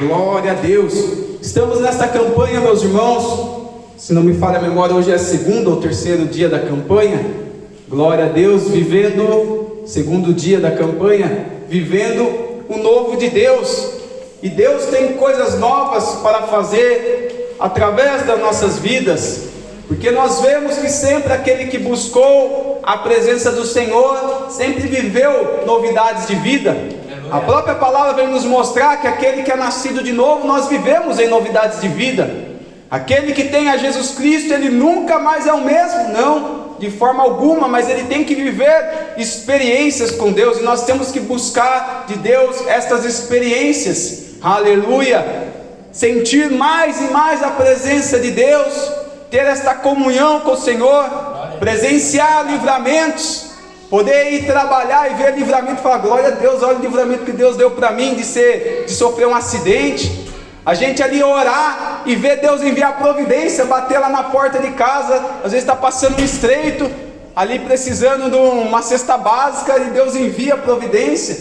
Glória a Deus. Estamos nesta campanha, meus irmãos. Se não me falha a memória, hoje é o segundo ou terceiro dia da campanha. Glória a Deus, vivendo, segundo dia da campanha, vivendo o novo de Deus. E Deus tem coisas novas para fazer através das nossas vidas, porque nós vemos que sempre aquele que buscou a presença do Senhor, sempre viveu novidades de vida. A própria palavra vem nos mostrar que aquele que é nascido de novo, nós vivemos em novidades de vida. Aquele que tem a Jesus Cristo, ele nunca mais é o mesmo, não, de forma alguma, mas ele tem que viver experiências com Deus, e nós temos que buscar de Deus estas experiências, aleluia, sentir mais e mais a presença de Deus, ter esta comunhão com o Senhor, presenciar livramentos, poder ir trabalhar e ver livramento e falar, glória a Deus, olha o livramento que Deus deu para mim de sofrer um acidente. A gente ali orar e ver Deus enviar providência, bater lá na porta de casa, às vezes está passando um estreito, ali precisando de uma cesta básica, e Deus envia providência.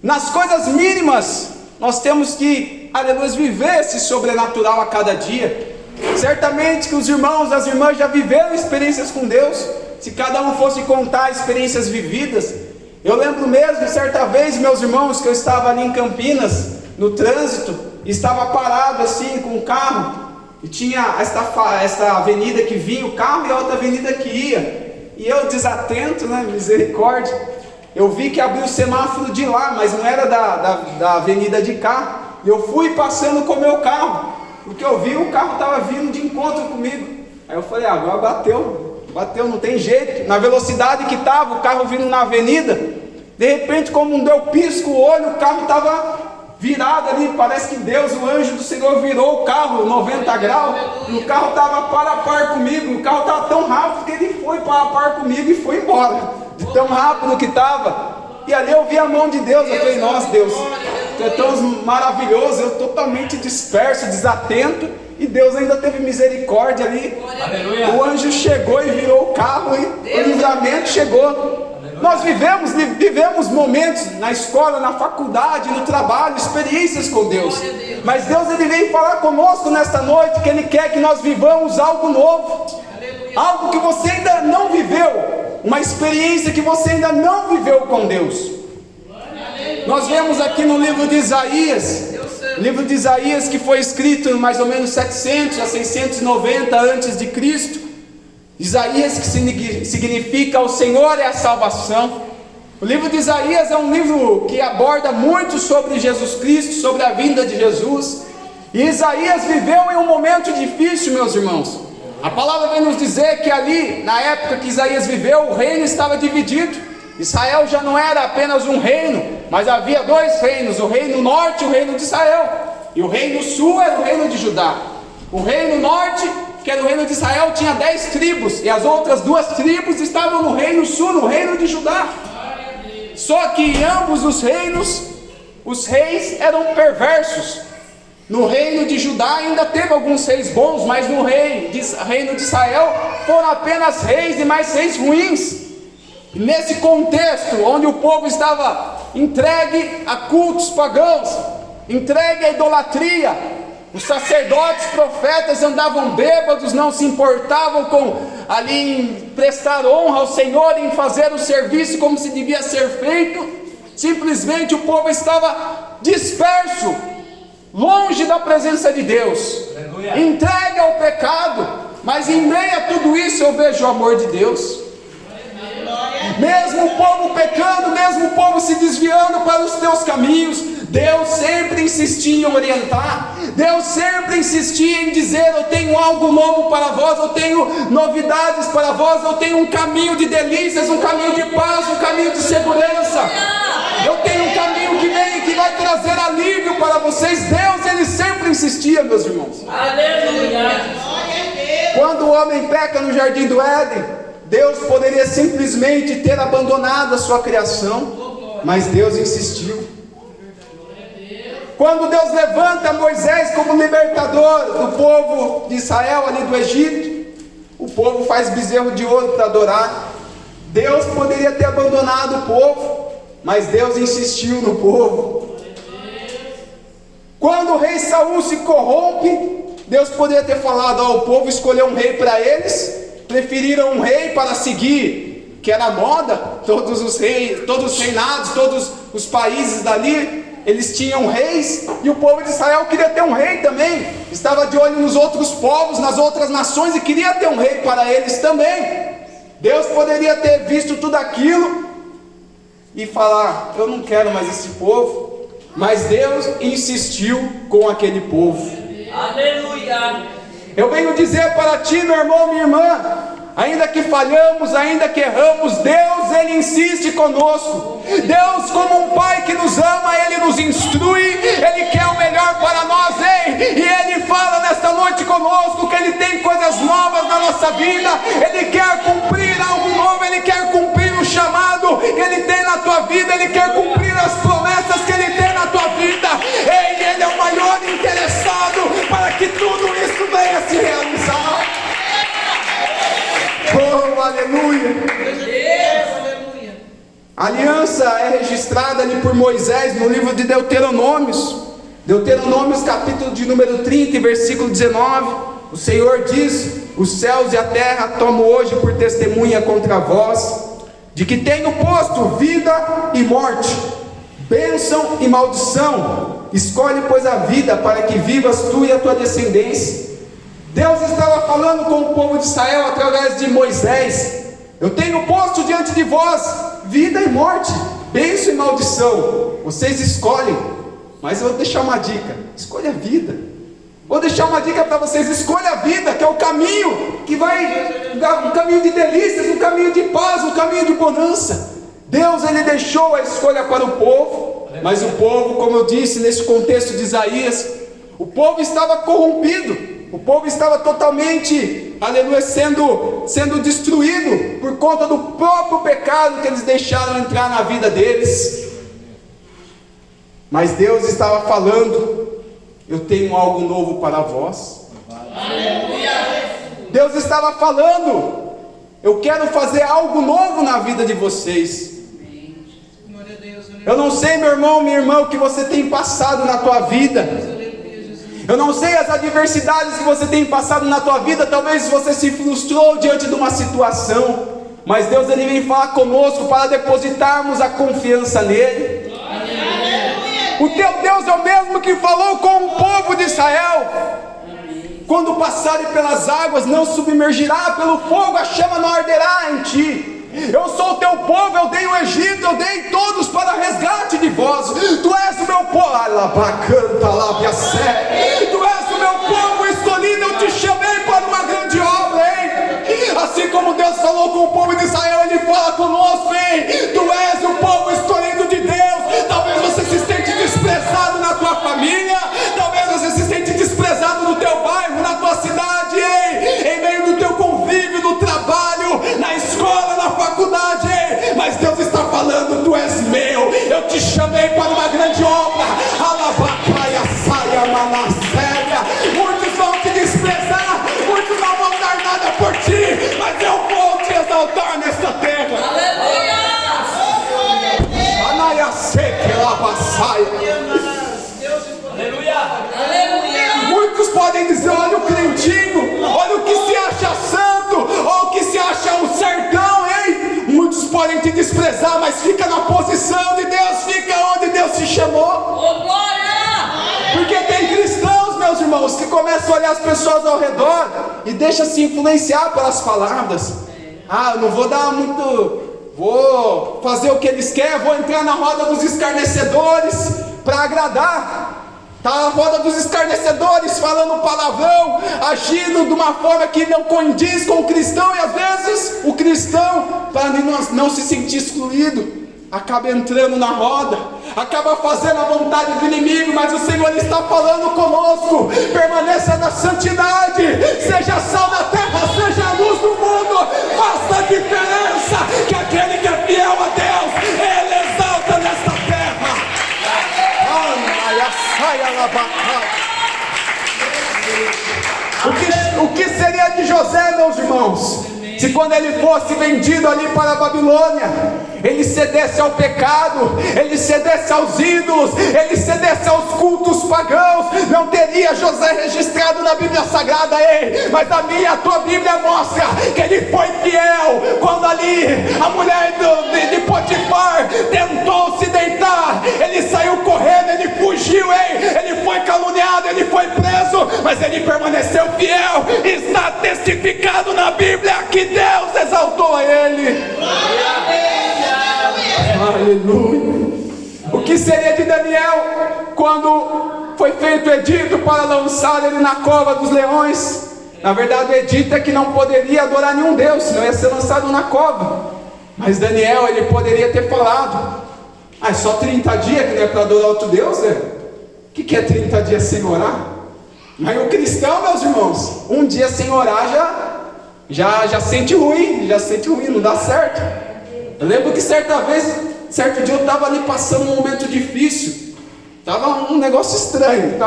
Nas coisas mínimas, nós temos que, aleluia, viver esse sobrenatural a cada dia. Certamente que os irmãos, as irmãs já viveram experiências com Deus. Se cada um fosse contar experiências vividas, eu lembro mesmo, certa vez, meus irmãos, que eu estava ali em Campinas, no trânsito, estava parado assim com o carro, e tinha esta avenida que vinha o carro e a outra avenida que ia, e eu desatento, né, misericórdia, eu vi que abriu o semáforo de lá, mas não era da avenida de cá, e eu fui passando com o meu carro, porque eu vi o carro estava vindo de encontro comigo, aí eu falei, agora bateu, não tem jeito, na velocidade que estava, o carro vindo na avenida, de repente, como não deu pisco o olho, o carro estava virado ali, parece que Deus, o anjo do Senhor virou o carro 90 graus, e o carro estava para a par comigo, o carro estava tão rápido que ele foi para a par comigo e foi embora, de tão rápido que estava, e ali eu vi a mão de Deus, eu falei, nossa Deus, tu é tão maravilhoso, eu totalmente disperso, desatento, e Deus ainda teve misericórdia ali, aleluia. O anjo chegou e virou o carro, e o livramento chegou. Nós vivemos momentos na escola, na faculdade, no trabalho, experiências com Deus. Mas Deus, ele veio falar conosco nesta noite, que Ele quer que nós vivamos algo novo. Algo que você ainda não viveu. Uma experiência que você ainda não viveu com Deus. Nós vemos aqui no livro de Isaías, que foi escrito em mais ou menos 700 a 690 antes de Cristo. Isaías, que significa o Senhor é a salvação. O livro de Isaías é um livro que aborda muito sobre Jesus Cristo, sobre a vinda de Jesus. E Isaías viveu em um momento difícil, meus irmãos. A palavra vem nos dizer que ali, na época que Isaías viveu, o reino estava dividido. Israel já não era apenas um reino, mas havia dois reinos, o reino norte e o reino de Israel. E o reino sul era o reino de Judá. O reino norte, que era o reino de Israel, tinha 10 tribos, e as outras 2 tribos estavam no reino sul, no reino de Judá. Só que em ambos os reinos, os reis eram perversos. No reino de Judá ainda teve alguns reis bons, mas no reino de Israel foram apenas reis e mais reis ruins. E nesse contexto, onde o povo estava entregue a cultos pagãos, entregue à idolatria, os sacerdotes, profetas andavam bêbados, não se importavam com ali em prestar honra ao Senhor, em fazer o serviço como se devia ser feito. Simplesmente o povo estava disperso, longe da presença de Deus, entregue ao pecado. Mas em meio a tudo isso eu vejo o amor de Deus. Mesmo o povo pecando, mesmo o povo se desviando para os teus caminhos, Deus sempre insistia em orientar. Deus sempre insistia em dizer, eu tenho algo novo para vós, eu tenho novidades para vós, eu tenho um caminho de delícias, um caminho de paz, um caminho de segurança, eu tenho um caminho que vem, que vai trazer alívio para vocês. Deus, ele sempre insistia, meus irmãos. Aleluia. Quando o homem peca no jardim do Éden, Deus poderia simplesmente ter abandonado a sua criação, mas Deus insistiu. Quando Deus levanta Moisés como libertador do povo de Israel ali do Egito, o povo faz bezerro de ouro para adorar. Deus poderia ter abandonado o povo, mas Deus insistiu no povo. Quando o rei Saul se corrompe, Deus poderia ter falado: o povo escolheu um rei para eles, preferiram um rei para seguir, que era a moda. Todos os reis, todos os reinados, todos os países dali, eles tinham reis, e o povo de Israel queria ter um rei também, estava de olho nos outros povos, nas outras nações, e queria ter um rei para eles também. Deus poderia ter visto tudo aquilo e falar: eu não quero mais esse povo. Mas Deus insistiu com aquele povo. Aleluia! Eu venho dizer para ti, meu irmão, minha irmã, ainda que falhamos, ainda que erramos, Deus, Ele insiste conosco. Deus, como um pai que nos ama, Ele nos instrui, Ele quer o melhor para nós, hein? E Ele fala nesta noite conosco que Ele tem coisas novas na nossa vida. Ele quer cumprir algo novo, Ele quer cumprir o chamado que Ele tem na tua vida, Ele quer cumprir as promessas que Ele tem na tua vida. Ei, Ele é o maior interessado para que tudo isso venha se realizar. Oh, aleluia! A aliança é registrada ali por Moisés no livro de Deuteronômios. Deuteronômios capítulo de número 30, versículo 19. O Senhor diz: os céus e a terra tomo hoje por testemunha contra vós, de que tenho posto vida e morte, bênção e maldição. Escolhe, pois, a vida, para que vivas tu e a tua descendência. Deus estava falando com o povo de Israel através de Moisés: eu tenho posto diante de vós vida e morte, bênção e maldição. Vocês escolhem. Mas eu vou deixar uma dica: escolha a vida. Vou deixar uma dica para vocês: escolha a vida, que é o caminho que vai, um caminho de delícias, um caminho de paz, um caminho de bonança. Deus, Ele deixou a escolha para o povo, mas o povo, como eu disse nesse contexto de Isaías, o povo estava corrompido. O povo estava totalmente, aleluia, sendo destruído por conta do próprio pecado que eles deixaram entrar na vida deles. Mas Deus estava falando: eu tenho algo novo para vós. Deus estava falando: eu quero fazer algo novo na vida de vocês. Eu não sei, meu irmão, minha irmã, o que você tem passado na tua vida. Eu não sei as adversidades que você tem passado na tua vida. Talvez você se frustrou diante de uma situação, mas Deus, Ele vem falar conosco para depositarmos a confiança nele. O teu Deus é o mesmo que falou com o povo de Israel: quando passarem pelas águas, não submergirá, pelo fogo a chama não arderá em ti. Eu sou o teu povo, eu dei o Egito, eu dei todos para resgate de vós. Tu és o meu povo, tu és o meu povo escolhido, eu te chamei para uma grande obra, hein? Assim como Deus falou com o povo de Israel, Ele fala conosco, hein? Tu és o povo escolhido de Deus. Talvez você se sente desprezado na tua família, talvez você se sente desprezado no teu bairro, na tua cidade, hein? Em meio do teu convívio, no trabalho, na escola, na faculdade, hein? Mas Deus está falando: tu és meu, eu te chamei para uma grande obra. Alabacaia, saia, manasséria. Muitos vão te desprezar, muitos não vão dar nada por ti, mas eu vou te exaltar nesta terra. Aleluia! Aleluia! Muitos podem dizer: olha o crentinho, olha o que se acha santo, olha o que se acha um sertão, hein? Muitos podem te desprezar, mas fica na posição de Deus, fica onde Deus te chamou. Oh, glória! Porque tem cristãos, meus irmãos, que começam a olhar as pessoas ao redor e deixam se influenciar pelas palavras. Eu não vou dar muito, vou fazer o que eles querem, vou entrar na roda dos escarnecedores para agradar. Está a roda dos escarnecedores, falando palavrão, agindo de uma forma que não condiz com o cristão. E às vezes o cristão, para não se sentir excluído, acaba entrando na roda, acaba fazendo a vontade do inimigo. Mas o Senhor está falando conosco: permaneça na santidade, seja sal da terra, seja a luz do mundo, faça a diferença, que aquele que é fiel a Deus, Ele exalta nesta terra. O que seria de José, meus irmãos? Se quando ele fosse vendido ali para a Babilônia, ele cedesse ao pecado, ele cedesse aos ídolos, ele cedesse aos cultos pagãos, não teria José registrado na Bíblia Sagrada. Ei, mas a minha, a tua Bíblia mostra que ele foi fiel. Quando ali a mulher de Potifar tentou se deitar, ele saiu correndo, ele fugiu, ele foi caluniado, ele foi preso, mas ele permaneceu fiel. Está testificado na Bíblia que Deus exaltou a ele. Aleluia. O que seria de Daniel quando foi feito o edito para lançar ele na cova dos leões? Na verdade, o edito é que não poderia adorar nenhum Deus, senão ia ser lançado na cova. Mas Daniel, ele poderia ter falado: é só 30 dias que não é para adorar outro Deus, né? O que é 30 dias sem orar? Mas o cristão, meus irmãos, um dia sem orar já sente ruim, não dá certo. Eu lembro que certo dia eu estava ali passando um momento difícil, estava um negócio estranho.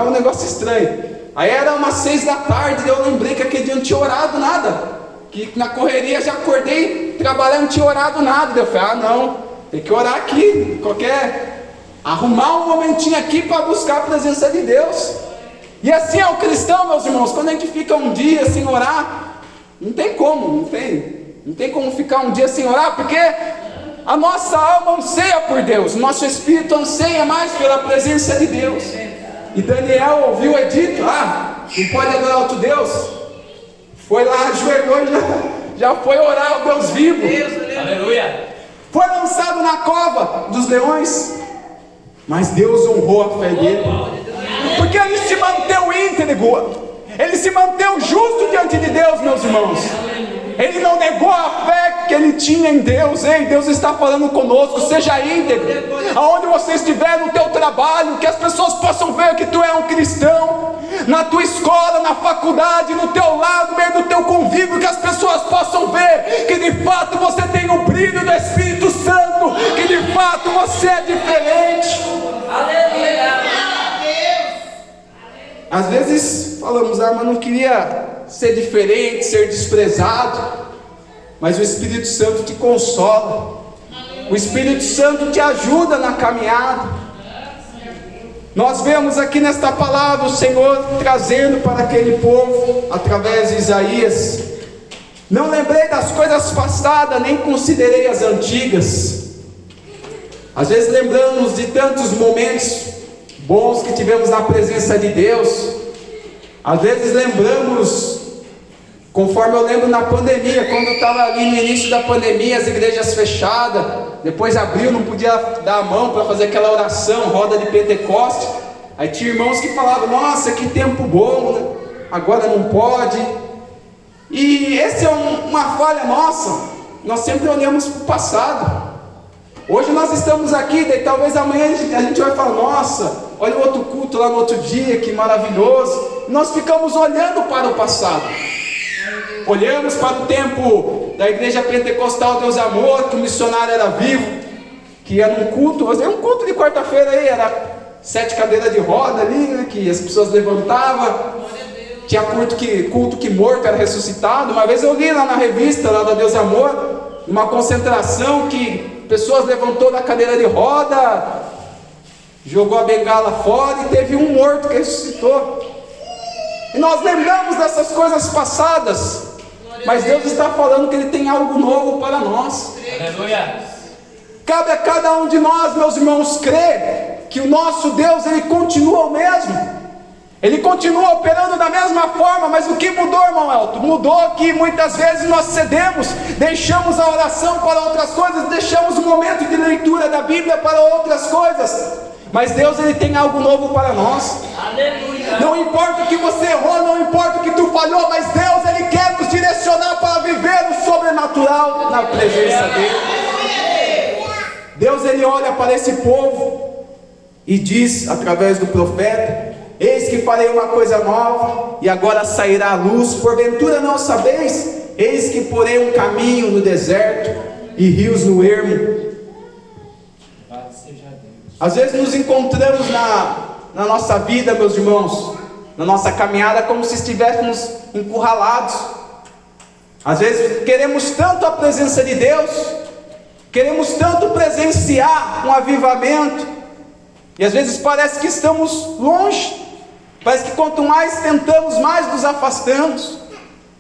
Aí era umas 6 da tarde, e eu lembrei que aquele dia eu não tinha orado nada, que na correria já acordei trabalhando, não tinha orado nada. Eu falei: não, tem que orar aqui, arrumar um momentinho aqui para buscar a presença de Deus. E assim é o cristão, meus irmãos. Quando a gente fica um dia sem orar, não tem como ficar um dia sem orar, porque a nossa alma anseia por Deus, nosso espírito anseia mais pela presença de Deus. E Daniel ouviu o edito: não pode adorar outro Deus. Foi lá, ajoelhou e já foi orar ao Deus vivo. Aleluia. Foi lançado na cova dos leões, mas Deus honrou a fé dele, porque ele se manteve íntegro, ele se manteve justo diante de Deus, meus irmãos. Ele não negou a fé que ele tinha em Deus. Ei, Deus está falando conosco: seja íntegro, aonde você estiver, no teu trabalho, que as pessoas possam ver que tu é um cristão, na tua escola, na faculdade, no teu lado, no meio do teu convívio, que as pessoas possam ver que de fato você tem o brilho do Espírito Santo, que de fato você é diferente. Aleluia. Às vezes falamos: mas não queria ser diferente, ser desprezado. Mas o Espírito Santo te consola, o Espírito Santo te ajuda na caminhada. Nós vemos aqui nesta palavra o Senhor trazendo para aquele povo, através de Isaías: não lembrei das coisas passadas, nem considerei as antigas. Às vezes lembramos de tantos momentos bons que tivemos na presença de Deus. Às vezes lembramos, conforme eu lembro na pandemia, quando eu estava ali no início da pandemia, as igrejas fechadas, depois abriu, não podia dar a mão para fazer aquela oração, roda de Pentecoste. Aí tinha irmãos que falavam: nossa, que tempo bom, né? Agora não pode. E essa é uma falha nossa, nós sempre olhamos para o passado. Hoje nós estamos aqui, daí talvez amanhã a gente vai falar: nossa, olha o outro culto lá no outro dia, que maravilhoso. Nós ficamos olhando para o passado. Olhamos para o tempo da igreja pentecostal Deus Amor, que o missionário era vivo, que ia num culto, um culto de quarta-feira aí, era 7 cadeiras de roda ali, né, que as pessoas levantavam. Tinha culto que morto era ressuscitado. Uma vez eu li lá na revista lá da Deus Amor, uma concentração que pessoas levantou da cadeira de roda, jogou a bengala fora e teve um morto que ressuscitou. E nós lembramos dessas coisas passadas, mas Deus está falando que Ele tem algo novo para nós. Aleluia. Cabe a cada um de nós, meus irmãos, crer que o nosso Deus, Ele continua o mesmo. Ele continua operando da mesma forma. Mas o que mudou, irmão Elton? Mudou que muitas vezes nós cedemos, deixamos a oração para outras coisas, deixamos o momento de leitura da Bíblia para outras coisas. Mas Deus, Ele tem algo novo para nós. Aleluia. Não importa o que você errou, não importa o que tu falhou, mas Deus, Ele quer nos direcionar para viver o sobrenatural na presença dEle. Deus, Ele olha para esse povo e diz através do profeta: eis que farei uma coisa nova, e agora sairá a luz, porventura não sabeis? Eis que porei um caminho no deserto, e rios no ermo. Às vezes nos encontramos na nossa vida, meus irmãos, na nossa caminhada, como se estivéssemos encurralados. Às vezes queremos tanto a presença de Deus, queremos tanto presenciar um avivamento, e às vezes parece que estamos longe, parece que quanto mais tentamos, mais nos afastamos.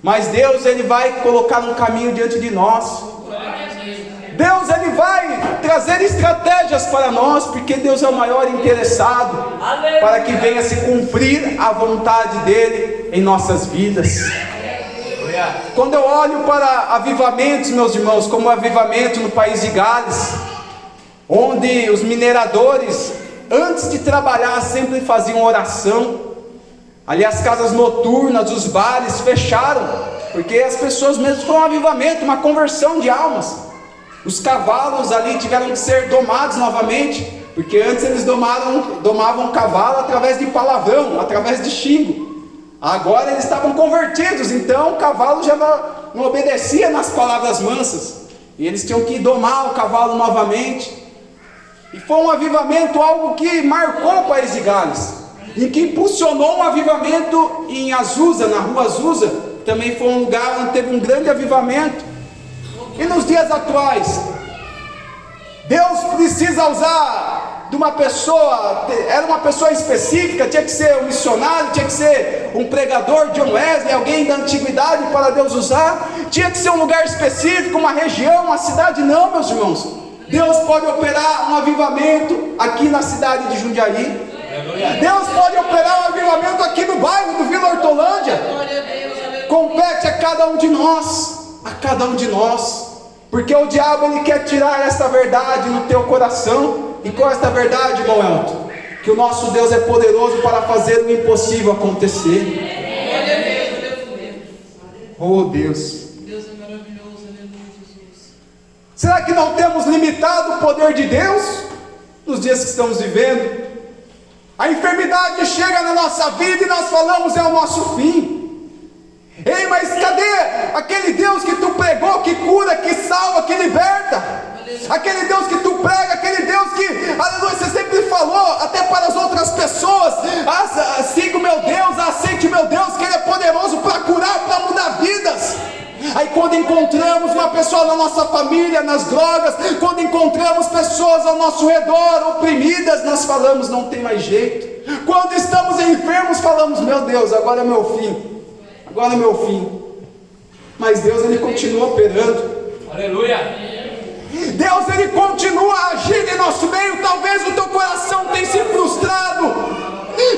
Mas Deus, Ele vai colocar um caminho diante de nós. Deus, Ele vai trazer estratégias para nós, porque Deus é o maior interessado para que venha se cumprir a vontade dEle em nossas vidas. Quando eu olho para avivamentos, meus irmãos, como o avivamento no país de Gales, onde os mineradores, antes de trabalhar, sempre faziam oração. Ali as casas noturnas, os bares fecharam, porque as pessoas mesmo foi um avivamento, uma conversão de almas. Os cavalos ali tiveram que ser domados novamente, porque antes eles domavam o cavalo através de palavrão, através de xingo. Agora eles estavam convertidos, então o cavalo já não obedecia nas palavras mansas, e eles tinham que domar o cavalo novamente. E foi um avivamento, algo que marcou o país de Gales, em que impulsionou um avivamento em Azusa, na rua Azusa. Também foi um lugar onde teve um grande avivamento. E nos dias atuais, Deus precisa usar de uma pessoa, era uma pessoa específica, tinha que ser um missionário, tinha que ser um pregador, John Wesley, alguém da antiguidade para Deus usar, tinha que ser um lugar específico, uma região, uma cidade. Não, meus irmãos, Deus pode operar um avivamento aqui na cidade de Jundiaí. Deus pode operar um avivamento aqui no bairro do Vila Hortolândia. Compete a cada um de nós, porque o diabo, ele quer tirar esta verdade no teu coração. E qual é esta verdade, irmão Elton? Que o nosso Deus é poderoso para fazer o impossível acontecer. Oh Deus, Deus é maravilhoso, aleluia, Jesus. será que não temos limitado o poder de Deus nos dias que estamos vivendo? A enfermidade chega na nossa vida e nós falamos: é o nosso fim. Ei, mas cadê aquele Deus que tu pregou, que cura, que salva, que liberta? Aquele Deus que tu prega, aquele Deus que, aleluia, você sempre falou até para as outras pessoas: siga o meu Deus, aceite o meu Deus, que Ele é poderoso para curar, para mudar vidas. Aí quando encontramos uma pessoa na nossa família, nas drogas, quando encontramos pessoas ao nosso redor oprimidas, nós falamos: não tem mais jeito. Quando estamos enfermos, falamos: meu Deus, agora é meu fim, agora é meu fim. Mas Deus, Ele continua operando. Aleluia. Deus, Ele continua agindo em nosso meio. Talvez o teu coração tenha se frustrado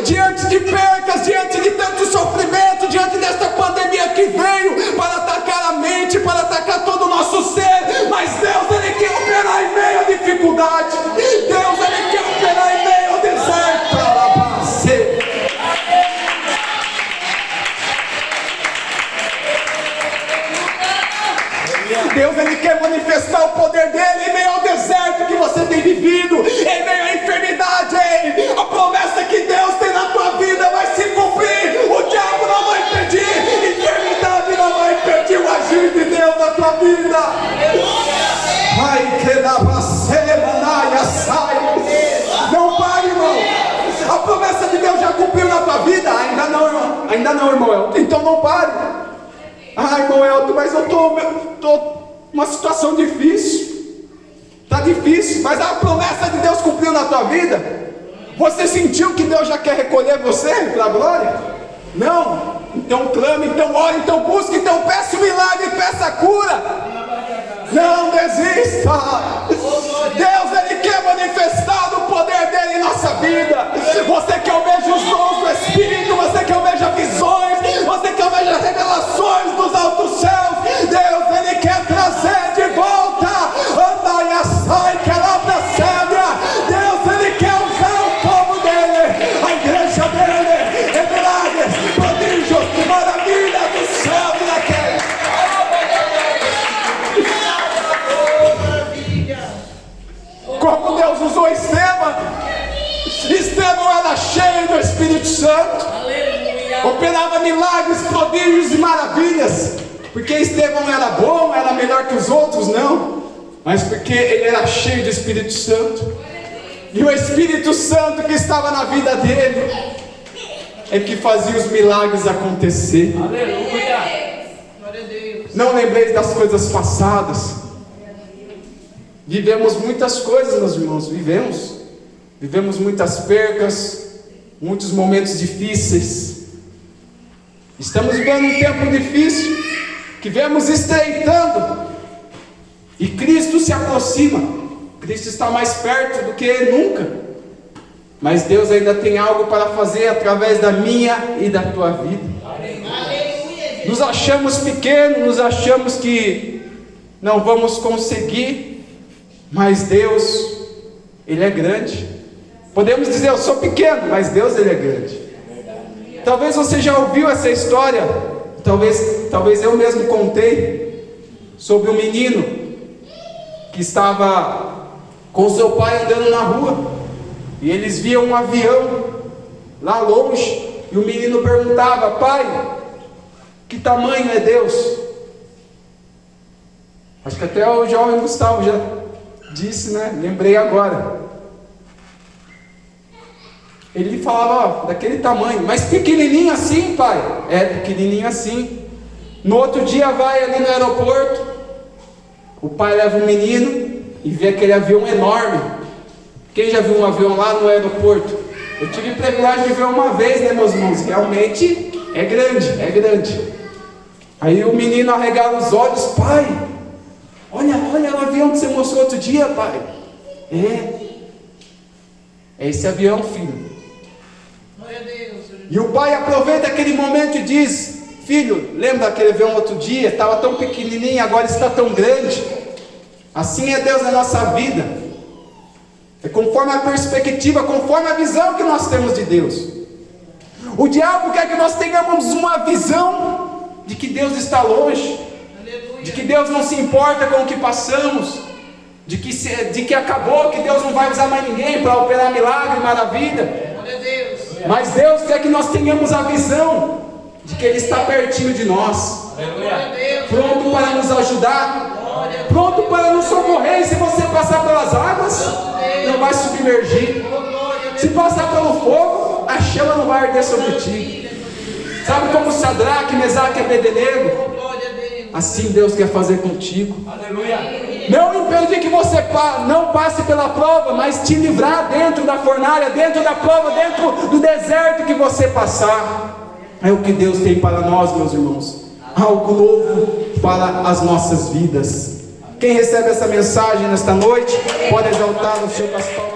diante de percas, diante de tanto sofrimento, diante desta pandemia que veio para atacar a mente, para atacar todo o nosso ser. Mas Deus, Ele quer operar em meio à dificuldade. Deus, Ele quer operar em meio ao deserto. Deus, Ele quer manifestar o poder dEle em meio ao deserto que você tem vivido, em meio à enfermidade. A promessa que Deus tem na tua vida vai se cumprir. O diabo não vai impedir, a enfermidade não vai impedir o agir de Deus na tua vida. Ai, que da não pare, irmão. A promessa de Deus já cumpriu na tua vida? Ainda não, irmão. Ainda não, irmão Elton. Então não pare. Ai, irmão Elton, mas eu estou numa situação difícil. Está difícil, mas a promessa de Deus cumpriu na tua vida? Você sentiu que Deus já quer recolher você para a glória? Não? Então clame, então ore, então busque, então peça o milagre, peça a cura. Não desista. Deus, Ele quer manifestar o poder dEle em nossa vida. Você que almeja os dons do Espírito, você que almeja visões, você que almeja revelações dos altos céus, Deus, Ele quer trazer de volta. Anda e assai, que ela percebe. Deus, Ele quer usar o povo dEle, a igreja dEle, em milagres, prodígios, maravilhas do céu e da terra. Como Deus usou Estevão era cheio do Espírito Santo. Aleluia. Operava milagres, prodígios e maravilhas. Porque Estevão era bom, era melhor que os outros? Não, mas porque ele era cheio do Espírito Santo. E o Espírito Santo que estava na vida dele é que fazia os milagres acontecer. Aleluia. Glória a Deus. Não lembreis das coisas passadas. Vivemos muitas coisas, meus irmãos, vivemos muitas percas, muitos momentos difíceis. Estamos vivendo um tempo difícil, que vemos estreitando, e Cristo se aproxima. Cristo está mais perto do que nunca, mas Deus ainda tem algo para fazer através da minha e da tua vida. Nos achamos pequenos, nos achamos que não vamos conseguir, mas Deus, Ele é grande. Podemos dizer, eu sou pequeno, mas Deus, Ele é grande. Talvez você já ouviu essa história, talvez eu mesmo contei, sobre um menino que estava com seu pai andando na rua, e eles viam um avião lá longe, e o menino perguntava: pai, que tamanho é Deus? Acho que até o jovem Gustavo já disse, né? Lembrei agora. Ele falava, ó, daquele tamanho, mas pequenininho assim, pai? É, pequenininho assim. No outro dia vai ali no aeroporto, o pai leva o menino e vê aquele avião enorme. Quem já viu um avião lá no aeroporto? Eu tive o privilégio de ver uma vez, né, meus irmãos? Realmente é grande, é grande. Aí o menino arregala os olhos: pai, olha o avião que você mostrou outro dia, pai. É esse avião, filho. E o pai aproveita aquele momento e diz: filho, lembra daquele avião outro dia? Estava tão pequenininho, agora está tão grande. Assim é Deus na nossa vida. É conforme a perspectiva, conforme a visão que nós temos de Deus. O diabo quer que nós tenhamos uma visão de que Deus está longe, de que Deus não se importa com o que passamos, de que acabou, que Deus não vai usar mais ninguém para operar milagre, maravilha. Mas Deus quer que nós tenhamos a visão de que Ele está pertinho de nós, pronto para nos ajudar, pronto para nos socorrer. E se você passar pelas águas, não vai submergir. Se passar pelo fogo, a chama não vai arder sobre ti. Sabe como Sadraque, Mesaque e Abednego? Assim Deus quer fazer contigo. Não impedir que você não passe pela prova, mas te livrar dentro da fornalha, dentro da prova, dentro do deserto que você passar. É o que Deus tem para nós, meus irmãos. Algo novo para as nossas vidas. Quem recebe essa mensagem nesta noite, pode exaltar o seu pastor.